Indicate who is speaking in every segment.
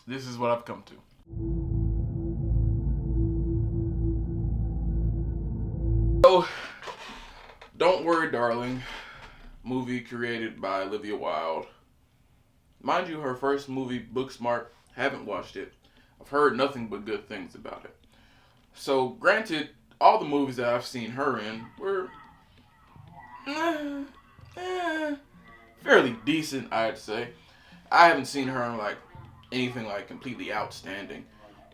Speaker 1: This is what I've come to. So, Don't Worry, Darling, movie created by Olivia Wilde. Mind you, her first movie, Booksmart, haven't watched it. I've heard nothing but good things about it. So, granted, all the movies that I've seen her in were fairly decent, I'd say. I haven't seen her in like anything like completely outstanding.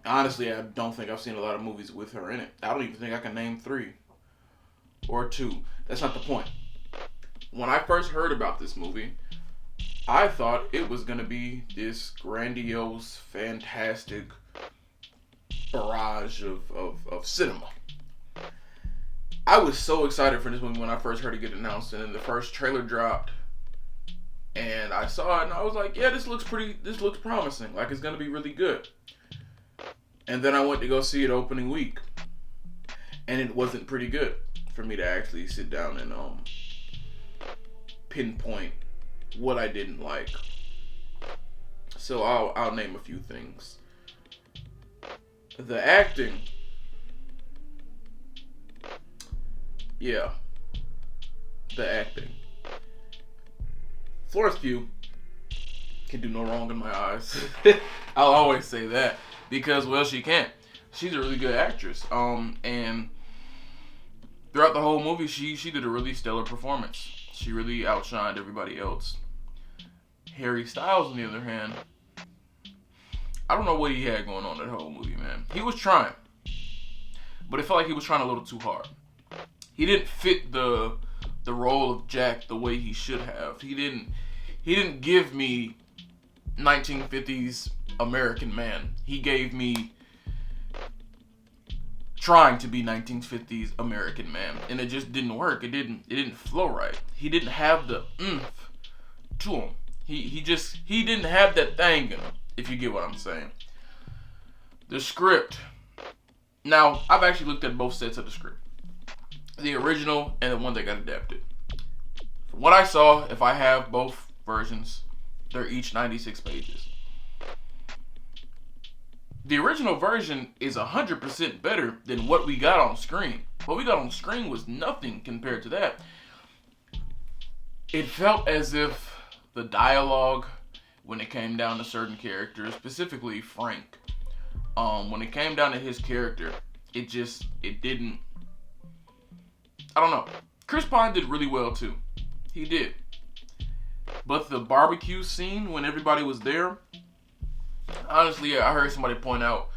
Speaker 1: Honestly, I don't think I've seen a lot of movies with her in it. I don't even think I can name 3 or 2. That's not the point. When I first heard about this movie, I thought it was going to be this grandiose, fantastic barrage of cinema. I was so excited for this movie when I first heard it get announced, and then the first trailer dropped, and I saw it, and I was like, yeah, this looks promising. Like, it's going to be really good. And then I went to go see it opening week, and it wasn't pretty good for me to actually sit down and pinpoint what I didn't like. So I'll name a few things. The acting, yeah, the acting. Florence Pugh can do no wrong in my eyes. I'll always say that because, well, she can't. She's a really good actress. And throughout the whole movie, she did a really stellar performance. She really outshined everybody else. Harry Styles, on the other hand, I don't know what he had going on that whole movie, man. He was trying, but it felt like he was trying a little too hard. He didn't fit the role of Jack the way he should have. He didn't give me 1950s American man. He gave me trying to be 1950s American man, and it just didn't work. It didn't flow right. He didn't have the oomph to him. He didn't have that thing in him, if you get what I'm saying. The script. Now, I've actually looked at both sets of the script. The original and the one that got adapted. From what I saw, if I have both versions, they're each 96 pages. The original version is 100% better than what we got on screen. What we got on screen was nothing compared to that. It felt as if the dialogue, when it came down to certain characters, specifically Frank, when it came down to his character, it didn't, I don't know. Chris Pine did really well too. He did. But the barbecue scene when everybody was there, honestly, I heard somebody point out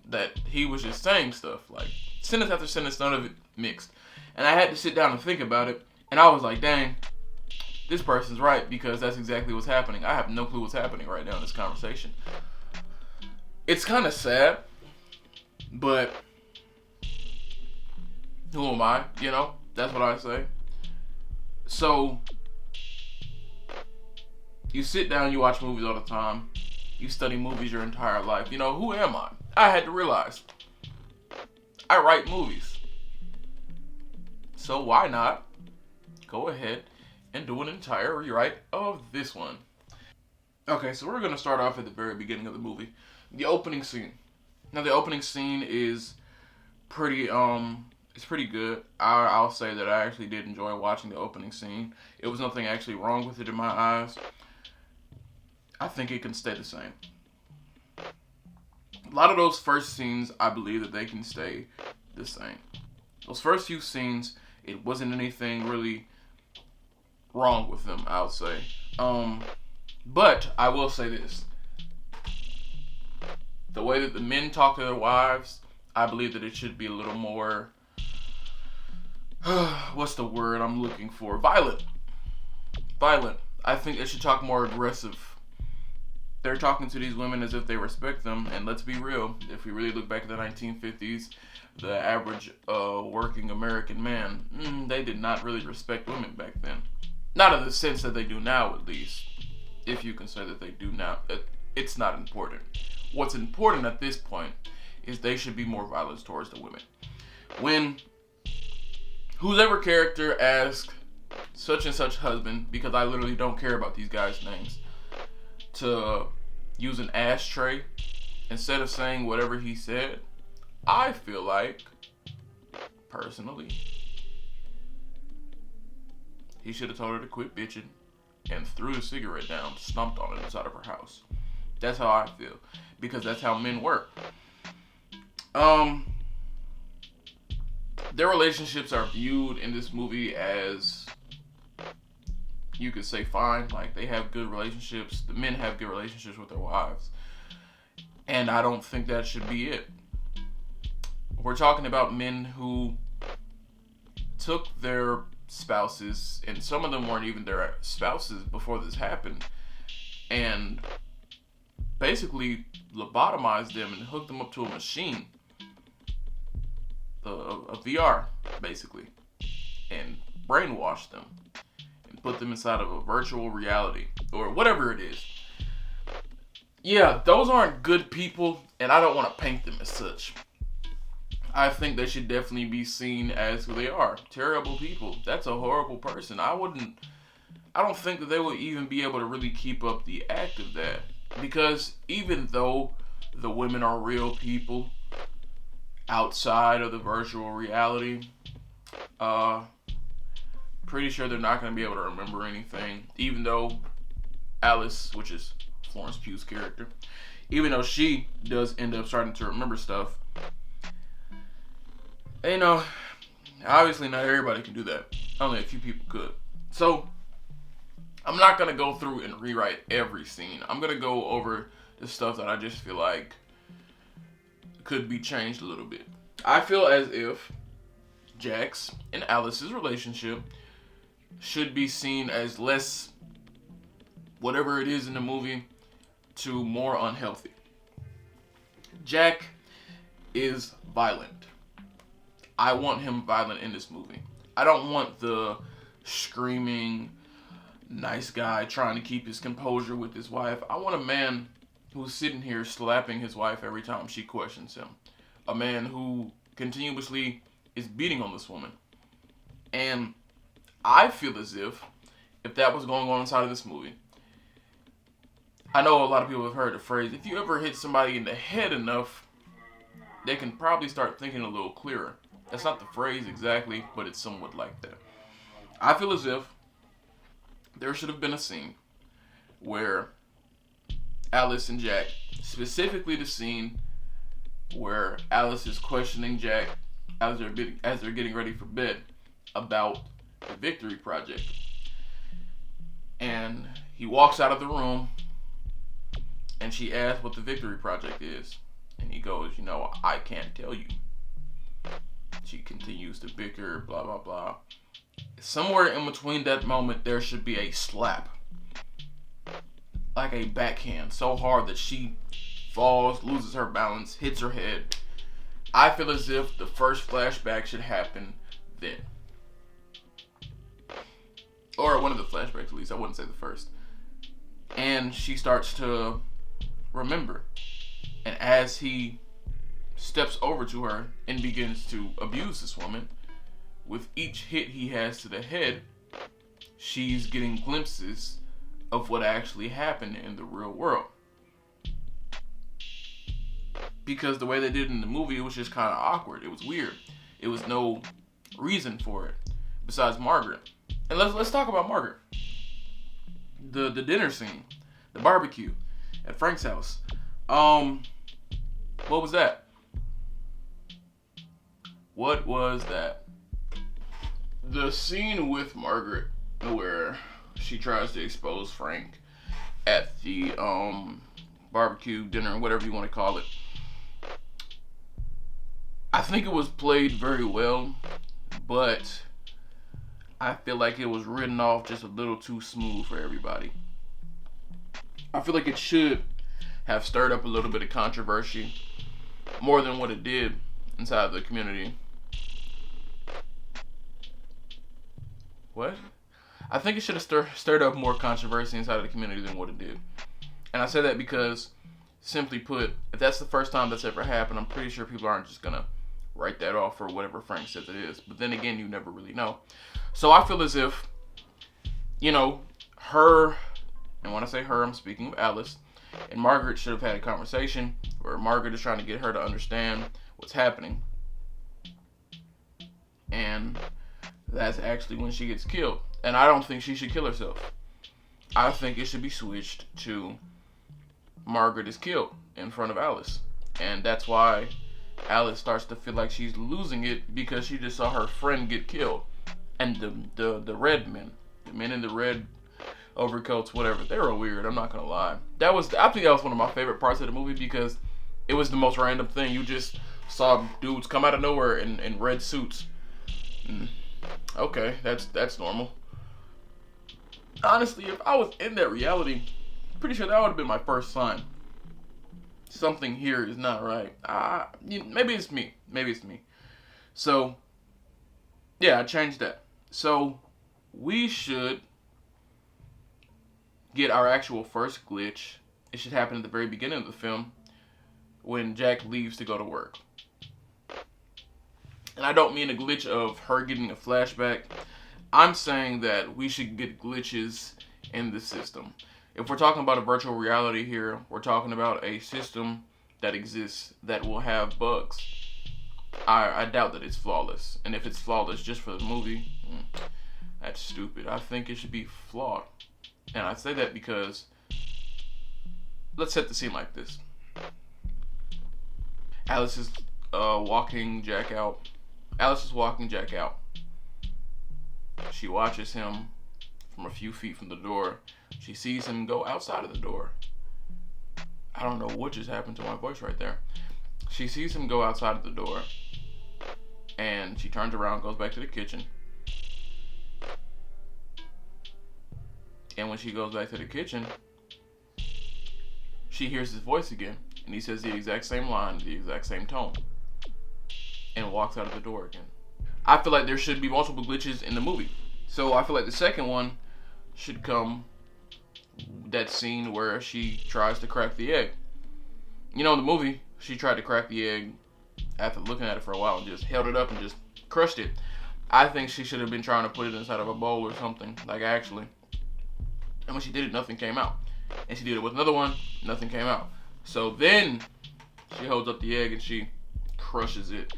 Speaker 1: that he was just saying stuff, like sentence after sentence, none of it mixed. And I had to sit down and think about it, and I was like, dang, this person's right, because that's exactly what's happening. I have no clue what's happening right now in this conversation. It's kind of sad, but who am I? You know, that's what I say. So, you sit down, you watch movies all the time. You study movies your entire life. You know, who am I? I had to realize I write movies. So why not go ahead and do an entire rewrite of this one? Okay, so we're going to start off at the very beginning of the movie. The opening scene. Now, the opening scene is pretty, it's pretty good. I'll say that I actually did enjoy watching the opening scene. It was nothing actually wrong with it in my eyes. I think it can stay the same. A lot of those first scenes, I believe that they can stay the same. Those first few scenes, it wasn't anything really wrong with them, I'll say. But I will say this. The way that the men talk to their wives, I believe that it should be a little more, what's the word I'm looking for? Violent. I think they should talk more aggressive. They're talking to these women as if they respect them, and let's be real, if we really look back at the 1950s, the average working American man, they did not really respect women back then. Not in the sense that they do now, at least. If you can say that they do now, it's not important. What's important at this point is they should be more violent towards the women. When whoever character asks such and such husband, because I literally don't care about these guys' names, to use an ashtray instead of saying whatever he said, I feel like, personally, he should have told her to quit bitching and threw the cigarette down, stomped on it inside of her house. That's how I feel. Because that's how men work. Their relationships are viewed in this movie as, you could say, fine. Like, they have good relationships. The men have good relationships with their wives. And I don't think that should be it. We're talking about men who took their spouses, and some of them weren't even their spouses before this happened, and basically lobotomized them and hooked them up to a machine, a VR, basically, and brainwashed them and put them inside of a virtual reality or whatever it is. Yeah, those aren't good people, and I don't want to paint them as such. I think they should definitely be seen as who they are. Terrible people. That's a horrible person. I don't think that they would even be able to really keep up the act of that. Because even though the women are real people outside of the virtual reality, pretty sure they're not going to be able to remember anything. Even though Alice, which is Florence Pugh's character, even though she does end up starting to remember stuff, you know, obviously not everybody can do that. Only a few people could. So, I'm not going to go through and rewrite every scene. I'm going to go over the stuff that I just feel like could be changed a little bit. I feel as if Jax and Alice's relationship should be seen as less, whatever it is in the movie, to more unhealthy. Jack is violent. I want him violent in this movie. I don't want the screaming, nice guy trying to keep his composure with his wife. I want a man who's sitting here slapping his wife every time she questions him. A man who continuously is beating on this woman. And I feel as if that was going on inside of this movie, I know a lot of people have heard the phrase, if you ever hit somebody in the head enough, they can probably start thinking a little clearer. That's not the phrase exactly, but it's somewhat like that. I feel as if there should have been a scene where Alice and Jack, specifically the scene where Alice is questioning Jack as they're getting ready for bed about the Victory Project. And he walks out of the room and she asks what the Victory Project is. And he goes, I can't tell you. She continues to bicker, blah, blah, blah. Somewhere in between that moment, there should be a slap. Like a backhand, so hard that she falls, loses her balance, hits her head. I feel as if the first flashback should happen then. Or one of the flashbacks, at least. I wouldn't say the first. And she starts to remember. And as he steps over to her and begins to abuse this woman, with each hit he has to the head, she's getting glimpses of what actually happened in the real world. Because the way they did it in the movie, it was just kind of awkward. It was weird. It was no reason for it besides Margaret. And let's talk about Margaret. The dinner scene, the barbecue at Frank's house. What was that? What was that? The scene with Margaret where she tries to expose Frank at the barbecue, dinner, whatever you want to call it. I think it was played very well, but I feel like it was written off just a little too smooth for everybody. I feel like it should have stirred up a little bit of controversy, more than what it did inside the community. What? I think it should have stirred up more controversy inside of the community than what it did. And I say that because, simply put, if that's the first time that's ever happened, I'm pretty sure people aren't just going to write that off for whatever Frank says it is. But then again, you never really know. So I feel as if, her, and when I say her, I'm speaking of Alice, And Margaret should have had a conversation where Margaret is trying to get her to understand what's happening. And that's actually when she gets killed. And I don't think she should kill herself. I think it should be switched to Margaret is killed in front of Alice. And that's why Alice starts to feel like she's losing it, because she just saw her friend get killed. And the red men, the men in the red overcoats, whatever, they were weird, I'm not gonna lie. I think that was one of my favorite parts of the movie, because it was the most random thing. You just saw dudes come out of nowhere in red suits. Okay, that's normal. Honestly, if I was in that reality, pretty sure that would have been my first sign. Something here is not right. Maybe it's me. So, yeah, I changed that. So, we should get our actual first glitch. It should happen at the very beginning of the film, when Jack leaves to go to work. And I don't mean a glitch of her getting a flashback. I'm saying that we should get glitches in the system. If we're talking about a virtual reality here, we're talking about a system that exists that will have bugs. I doubt that it's flawless. And if it's flawless just for the movie, that's stupid. I think it should be flawed. And I say that because, let's set the scene like this. Alice is walking Jack out. She watches him from a few feet from the door. She sees him go outside of the door. I don't know what just happened to my voice right there. She sees him go outside of the door, and she turns around, goes back to the kitchen. And when she goes back to the kitchen, she hears his voice again, and he says the exact same line, the exact same tone, and walks out of the door again. I feel like there should be multiple glitches in the movie. So I feel like the second one should come, that scene where she tries to crack the egg. You know, in the movie, she tried to crack the egg after looking at it for a while and just held it up and just crushed it. I think she should have been trying to put it inside of a bowl or something, like actually. And when she did it, nothing came out. And she did it with another one, nothing came out. So then she holds up the egg and she crushes it.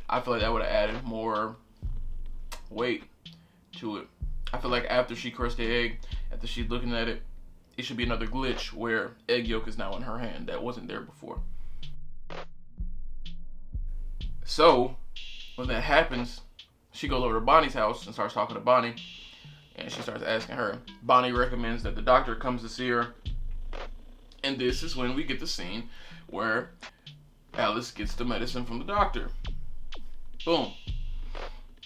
Speaker 1: I feel like that would have added more weight to it. I feel like after she crushed the egg, after she's looking at it, it should be another glitch where egg yolk is now in her hand that wasn't there before. So when that happens, she goes over to Bonnie's house and starts talking to Bonnie, and she starts asking her. Bonnie recommends that the doctor comes to see her, and this is when we get the scene where Alice gets the medicine from the doctor. Boom.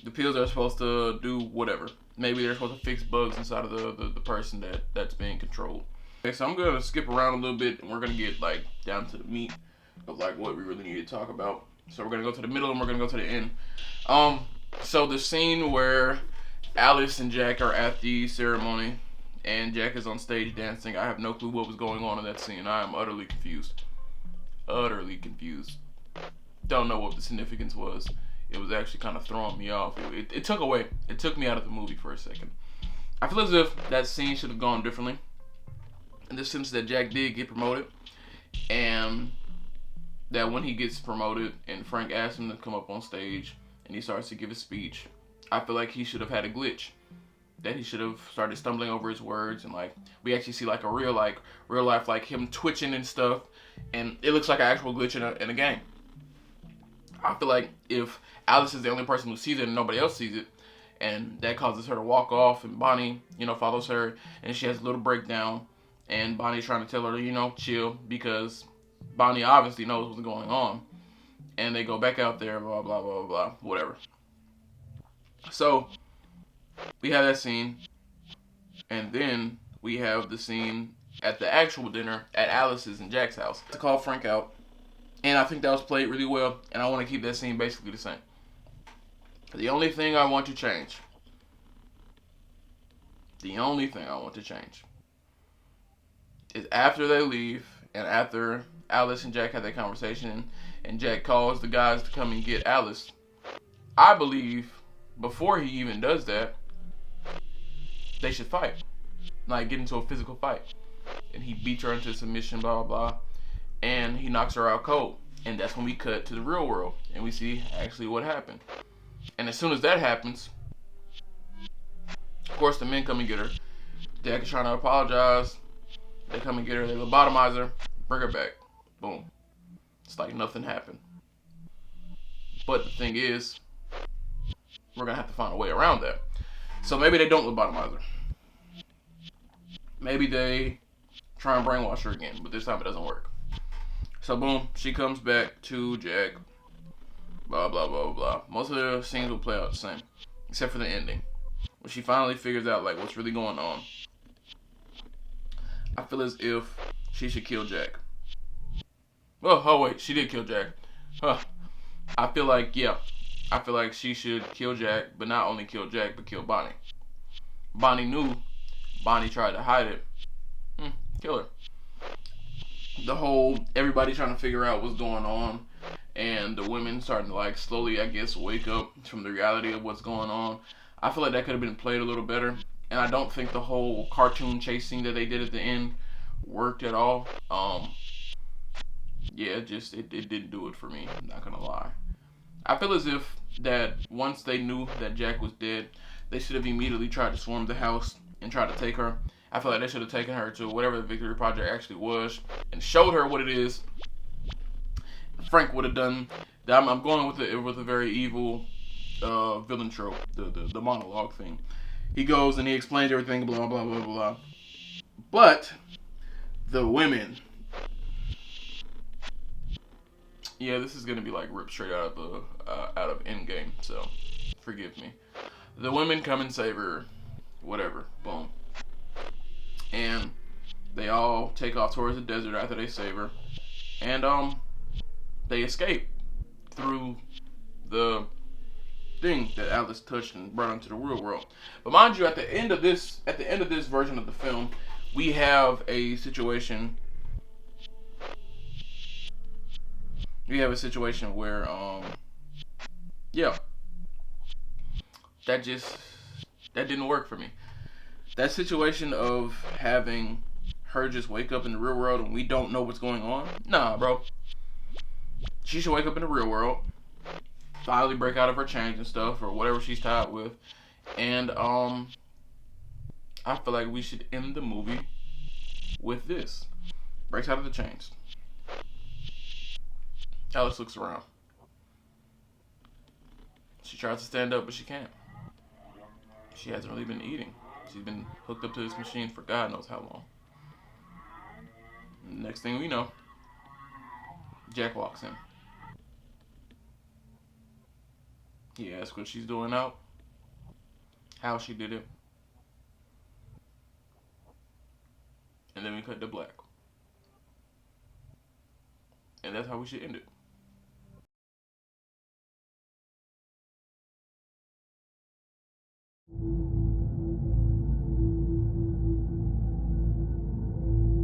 Speaker 1: The pills are supposed to do whatever. Maybe they're supposed to fix bugs inside of the person that's being controlled. Okay, so I'm gonna skip around a little bit, and we're gonna get like down to the meat of like what we really need to talk about. So we're gonna go to the middle and we're gonna go to the end. So the scene where Alice and Jack are at the ceremony, and Jack is on stage dancing. I have no clue what was going on in that scene. I am utterly confused. Don't know what the significance was. It was actually kind of throwing me off. It took me out of the movie for a second. I feel as if that scene should have gone differently, in the sense that Jack did get promoted, and that when he gets promoted and Frank asks him to come up on stage and he starts to give a speech, I feel like he should have had a glitch. That he should have started stumbling over his words, and like we actually see like a real life like him twitching and stuff, and it looks like an actual glitch in a game. I feel like if Alice is the only person who sees it and nobody else sees it, and that causes her to walk off, and Bonnie, follows her, and she has a little breakdown, and Bonnie's trying to tell her to, chill, because Bonnie obviously knows what's going on, and they go back out there, blah, blah, blah, blah, whatever. So, we have that scene, and then we have the scene at the actual dinner at Alice's and Jack's house to call Frank out. And I think that was played really well, and I want to keep that scene basically the same. The only thing I want to change is after they leave, and after Alice and Jack have that conversation, and Jack calls the guys to come and get Alice, I believe before he even does that, they should fight. Like, get into a physical fight. and he beats her into submission, blah blah blah, and he knocks her out cold. And that's when we cut to the real world and we see actually what happened. And as soon as that happens, of course the men come and get her. Jack is trying to apologize. They come and get her. They lobotomize her, bring her back. Boom. It's like nothing happened. But the thing is, we're gonna have to find a way around that. So maybe they don't lobotomize her. Maybe they try and brainwash her again, but this time it doesn't work. So boom, she comes back to Jack. Blah blah blah blah. Most of the scenes will play out the same, except for the ending, when she finally figures out like what's really going on. I feel as if she should kill Jack. Oh wait, she did kill Jack. Huh. I feel like she should kill Jack, but not only kill Jack, but kill Bonnie. Bonnie knew. Bonnie tried to hide it. Kill her. The whole everybody trying to figure out what's going on, and the women starting to like slowly, I guess, wake up from the reality of what's going on. I feel like that could have been played a little better, and I don't think the whole cartoon chase scene that they did at the end worked at all. Yeah, it didn't do it for me. I'm not gonna lie. I feel as if that once they knew that Jack was dead, they should have immediately tried to swarm the house and try to take her. I feel like they should have taken her to whatever the Victory Project actually was and showed her what it is. Frank would have done. I'm going with a very evil villain trope, the monologue thing. He goes and he explains everything, blah blah blah blah. But the women, yeah, this is gonna be like ripped straight out of Endgame, so forgive me. The women come and save her, whatever, boom, and they all take off towards the desert after they save her, and they escape through the thing that Alice touched and brought into the real world. But mind you, at the end of this version of the film, we have a situation. Where yeah, that didn't work for me. That situation of having her just wake up in the real world and we don't know what's going on. Nah, bro. She should wake up in the real world, finally break out of her chains and stuff or whatever she's tied with, and I feel like we should end the movie with this. Breaks out of the chains. Alice looks around. She tries to stand up, but she can't. She hasn't really been eating. She's been hooked up to this machine for God knows how long. Next thing we know, Jack walks in. He asks what she's doing out, how she did it, and then we cut to black. And that's how we should end it.